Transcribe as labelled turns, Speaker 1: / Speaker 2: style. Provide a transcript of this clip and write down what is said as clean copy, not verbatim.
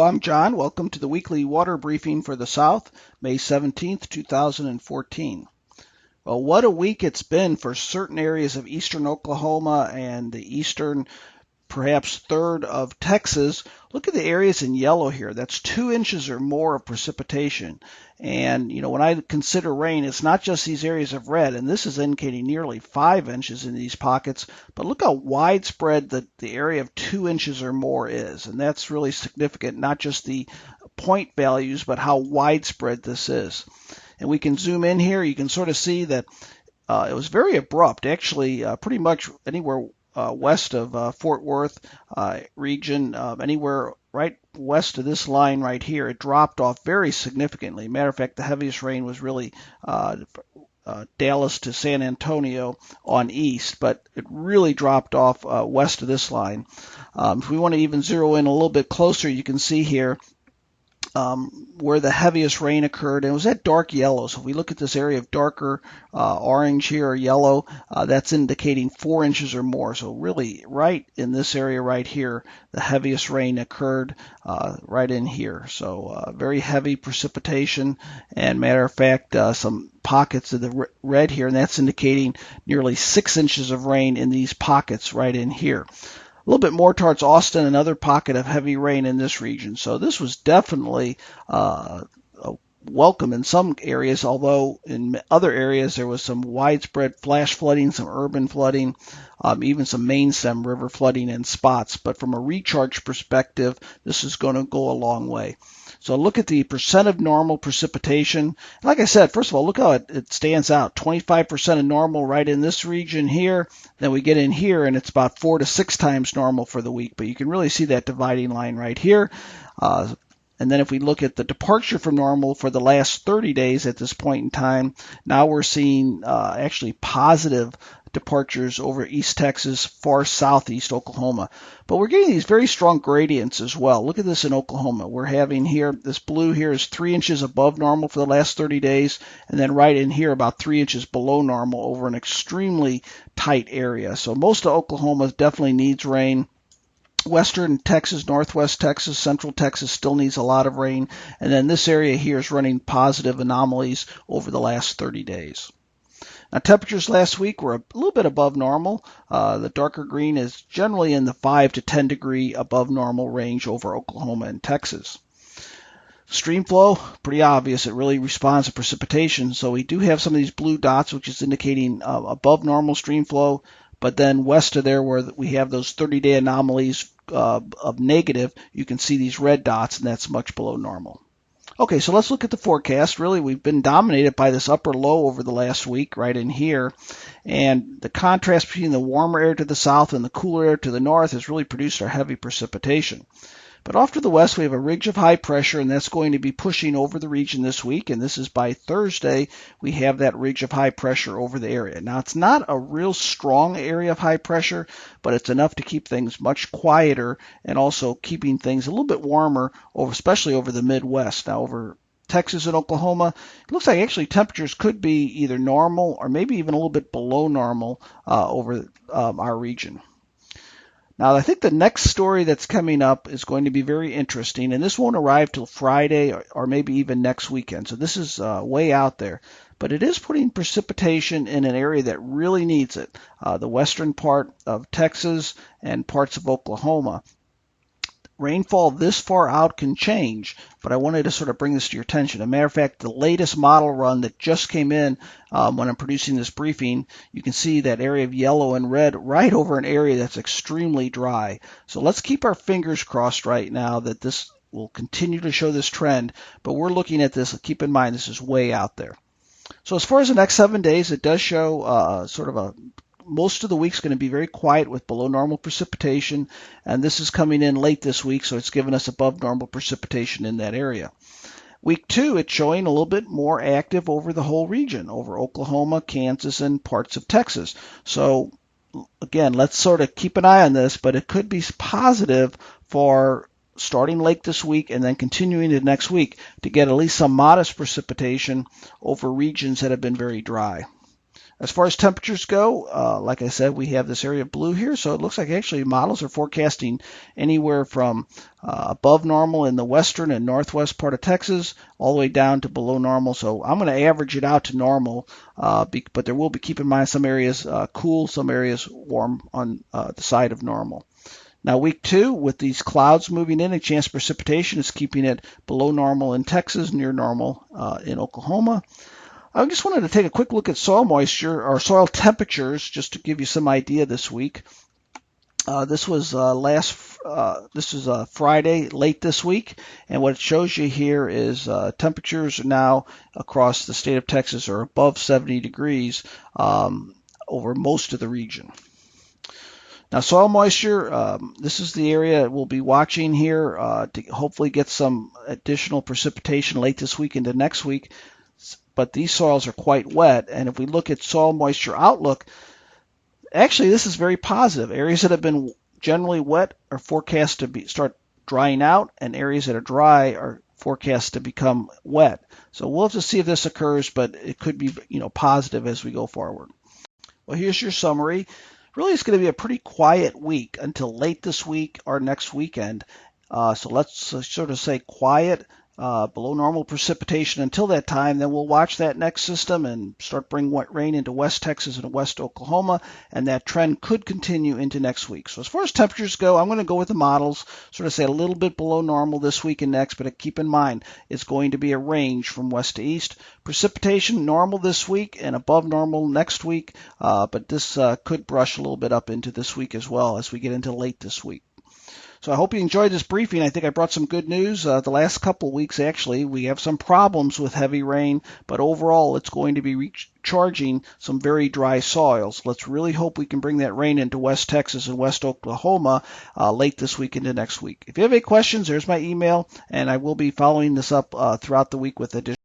Speaker 1: I'm John. Welcome to the weekly water briefing for the South, May 17th, 2014. Well, what a week it's been for certain areas of eastern Oklahoma and the eastern, perhaps third of Texas. Look at the areas in yellow here. That's 2 inches or more of precipitation. And, when I consider rain, it's not just these areas of red, and this is indicating nearly 5 inches in these pockets, but look how widespread the area of 2 inches or more is. And that's really significant, not just the point values, but how widespread this is. And we can zoom in here. You can sort of see that it was very abrupt, actually, pretty much anywhere west of Fort Worth region, anywhere right west of this line right here, it dropped off very significantly. Matter of fact, the heaviest rain was really Dallas to San Antonio on east, but it really dropped off west of this line. If we want to even zero in a little bit closer, you can see here where the heaviest rain occurred, and it was that dark yellow. So if we look at this area of darker orange here or yellow, that's indicating 4 inches or more. So really right in this area right here, the heaviest rain occurred right in here. So very heavy precipitation, and matter of fact, some pockets of the red here, and that's indicating nearly 6 inches of rain in these pockets right in here. A little bit more towards Austin, another pocket of heavy rain in this region. So this was definitely welcome in some areas, although in other areas there was some widespread flash flooding, some urban flooding, even some main stem river flooding in spots. But from a recharge perspective, this is going to go a long way. So look at the percent of normal precipitation. Like I said, first of all, look how it stands out. 25% of normal right in this region here. Then we get in here, and it's about 4 to 6 times normal for the week. But you can really see that dividing line right here. And then if we look at the departure from normal for the last 30 days at this point in time, now we're seeing actually positive departures over East Texas, far southeast Oklahoma. But we're getting these very strong gradients as well. Look at this in Oklahoma. We're having here, this blue here is 3 inches above normal for the last 30 days, and then right in here about 3 inches below normal over an extremely tight area. So most of Oklahoma definitely needs rain. Western Texas, northwest Texas, central Texas still needs a lot of rain. And then this area here is running positive anomalies over the last 30 days. Now, temperatures last week were a little bit above normal. The darker green is generally in the 5 to 10 degree above normal range over Oklahoma and Texas. Stream flow, pretty obvious. It really responds to precipitation. So we do have some of these blue dots, which is indicating above normal stream flow. But then west of there, where we have those 30-day anomalies of negative, you can see these red dots, and that's much below normal. Okay, so let's look at the forecast. Really, we've been dominated by this upper low over the last week right in here. And the contrast between the warmer air to the south and the cooler air to the north has really produced our heavy precipitation. But off to the west, we have a ridge of high pressure, and that's going to be pushing over the region this week. And this is by Thursday, we have that ridge of high pressure over the area. Now, it's not a real strong area of high pressure, but it's enough to keep things much quieter and also keeping things a little bit warmer, especially over the Midwest. Now, over Texas and Oklahoma, it looks like actually temperatures could be either normal or maybe even a little bit below normal over our region. Now, I think the next story that's coming up is going to be very interesting, and this won't arrive till Friday or maybe even next weekend. So this is way out there. But it is putting precipitation in an area that really needs it, the western part of Texas and parts of Oklahoma. Rainfall this far out can change, but I wanted to sort of bring this to your attention. As a matter of fact, the latest model run that just came in when I'm producing this briefing, you can see that area of yellow and red right over an area that's extremely dry. So let's keep our fingers crossed right now that this will continue to show this trend, but we're looking at this. Keep in mind, this is way out there. So as far as the next 7 days, it does show most of the week's going to be very quiet with below normal precipitation, and this is coming in late this week, so it's giving us above normal precipitation in that area. Week 2, it's showing a little bit more active over the whole region, over Oklahoma, Kansas, and parts of Texas. So again, let's sort of keep an eye on this, but it could be positive for starting late this week and then continuing to next week to get at least some modest precipitation over regions that have been very dry. As far as temperatures go, like I said, we have this area of blue here, so it looks like actually models are forecasting anywhere from above normal in the western and northwest part of Texas, all the way down to below normal. So I'm going to average it out to normal, but there will be, keep in mind, some areas cool, some areas warm on the side of normal. Now, week 2, with these clouds moving in, a chance of precipitation is keeping it below normal in Texas, near normal in Oklahoma. I just wanted to take a quick look at soil moisture or soil temperatures just to give you some idea this week. This was Friday, late this week, and what it shows you here is temperatures now across the state of Texas are above 70 degrees over most of the region. Now, soil moisture, this is the area we'll be watching here to hopefully get some additional precipitation late this week into next week. But these soils are quite wet, and if we look at soil moisture outlook, actually this is very positive. Areas that have been generally wet are forecast to start drying out, and areas that are dry are forecast to become wet. So we'll have to see if this occurs, but it could be positive as we go forward. Well, here's your summary. Really, it's going to be a pretty quiet week until late this week or next weekend. So let's sort of say quiet, below normal precipitation until that time. Then we'll watch that next system and start bringing wet rain into West Texas and West Oklahoma, and that trend could continue into next week. So as far as temperatures go, I'm going to go with the models, sort of say a little bit below normal this week and next, but keep in mind it's going to be a range from west to east. Precipitation normal this week and above normal next week, but this could brush a little bit up into this week as well as we get into late this week. So I hope you enjoyed this briefing. I think I brought some good news. The last couple of weeks, actually, we have some problems with heavy rain, but overall it's going to be recharging some very dry soils. Let's really hope we can bring that rain into West Texas and West Oklahoma late this week into next week. If you have any questions, there's my email, and I will be following this up throughout the week with additional